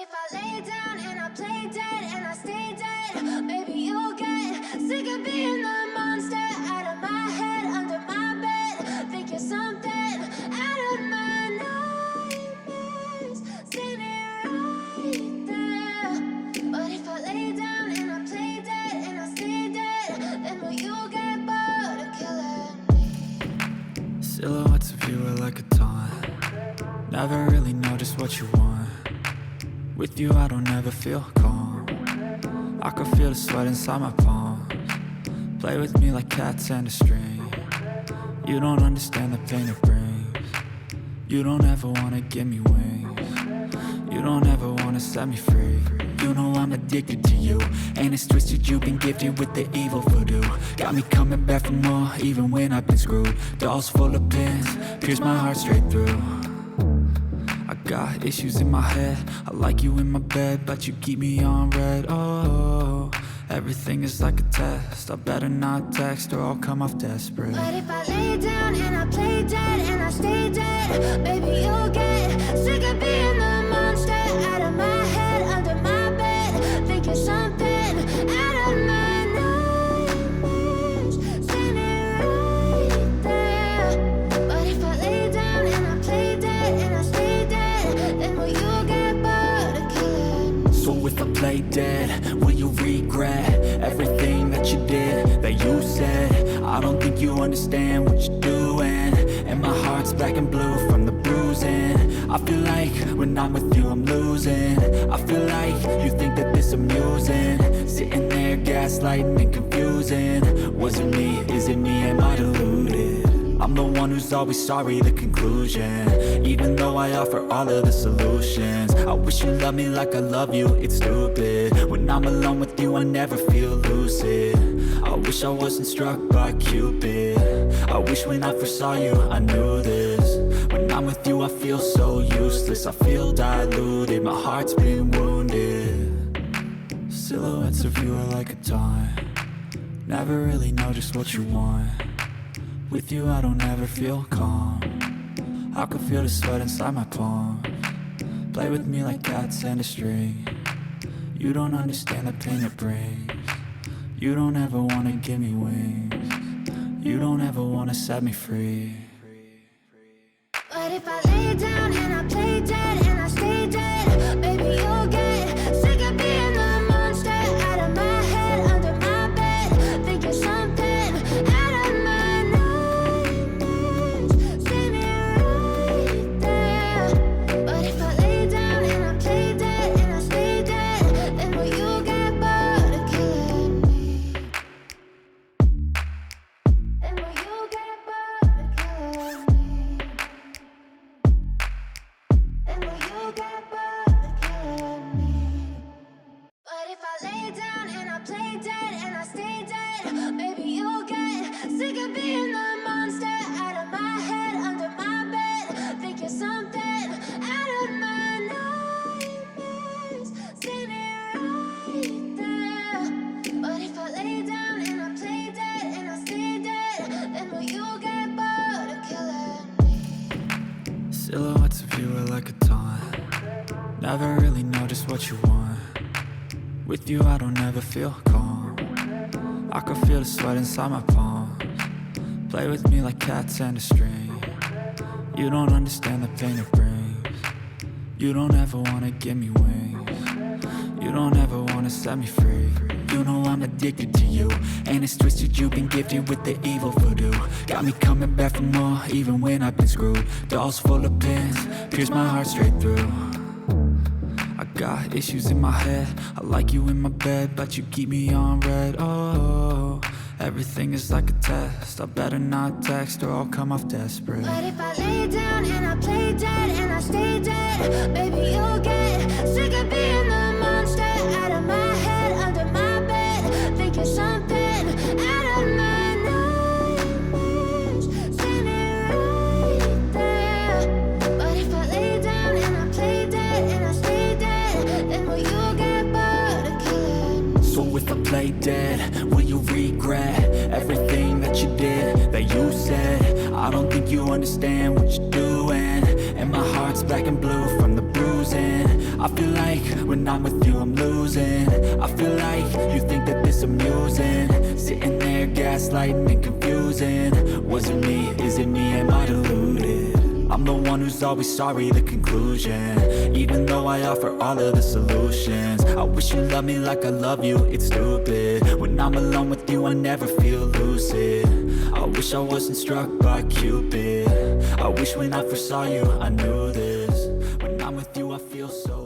if I lay down and I play dead and I stay dead, maybe you'll get sick of being the monster out of my head, under my bed. Think you're something out of my nightmares, standing right there. But if I lay down and I play dead and I stay dead, then will you get bored of killing me? Silhouettes of you are like a taunt. Never really know just what you want. With you I don't ever feel calm. I can feel the sweat inside my palms. Play with me like cats and a string. You don't understand the pain it brings. You don't ever wanna give me wings. You don't ever wanna set me free. You know I'm addicted to you, and it's twisted, you've been gifted with the evil voodoo. Got me coming back for more, even when I've been screwed. Dolls full of pins, pierce my heart straight through. I got issues in my head, I like you in my bed, but you keep me on red. Oh, everything is like a test, I better not text or I'll come off desperate. But if I lay down and I play dead and I stay dead, maybe you'll get sick of being the monster out of my head, under my bed. Think you're something out of my nightmares, standing right there. But if I lay down and I play dead and I stay dead, then will you get bored of killing me? So if I play dead, will you regret everything that you did, that you said? I don't think you understand what you're doing, and my heart's black and blue from the bruising. I feel like when I'm with you I'm losing. I feel like you think that this amusing, sitting there gaslighting and confusing. Was it me? Is it me? Am I deluded? I'm the one who's always sorry, the conclusion, even though I offer all of the solutions. I wish you loved me like I love you, it's stupid. When I'm alone with you I never feel lucid. I wish I wasn't struck by Cupid. I wish when I first saw you I knew this. When I'm with you I feel so useless, I feel diluted, my heart's been wounded. Silhouettes of you are like a taunt. Never really know just what you want. With you I don't ever feel calm. I can feel the sweat inside my palms. Play with me like cats and a string. You don't understand the pain it brings. You don't ever wanna give me wings. You don't ever wanna set me free. But if I lay down and I play dead and I stay dead, maybe you'll get sick of being the monster out of my head, under my bed. Think you're something out of my nightmares, standing right there. But if I lay down and I play dead and I stay dead, then will you get bored of killing me? Then will you get bored of killing me? Then will you get bored of killing me? But if I lay down and I play dead and I stay dead, maybe you'll get sick of being the monster out of my head, under my bed. Think you're something out of my nightmares, standing right there. But if I lay down and I play dead and I stay dead, then will you get bored of killing me? Silhouettes of you are like a taunt. Never really know just what you want. With you I don't ever feel calm. I can feel the sweat inside my palms. Play with me like cats and a string. You don't understand the pain it brings. You don't ever wanna give me wings. You don't ever wanna set me free. You know I'm addicted to you, and it's twisted, you've been gifted with the evil voodoo. Got me coming back for more, even when I've been screwed. Dolls full of pins, pierce my heart straight through. I got issues in my head, I like you in my bed, but you keep me on red. Oh, everything is like a test, I better not text or I'll come off desperate. But if I lay down and I play dead and I stay dead, maybe you'll get sick of being the monster out of my head, under my bed. Think you're something out of my nightmares, standing right there. But if I lay down and I play dead and I stay dead, then will you get bored of killing me? So if I play dead, will you regret everything that you did, that you said? I don't think you understand what you're doing, and my heart's black and blue from the bruising. I feel like when I'm with you I'm losing. I feel like you think that this amusing, sitting there gaslighting and confusing. Was it me? Is it me? Am I deluded? I'm the one who's always sorry, the conclusion. Even though I offer all of the solutions, I wish you loved me like I love you, it's stupid. When I'm alone with you I never feel lucid. I wish I wasn't struck by Cupid. I wish when I first saw you I knew this. When I'm with you I feel so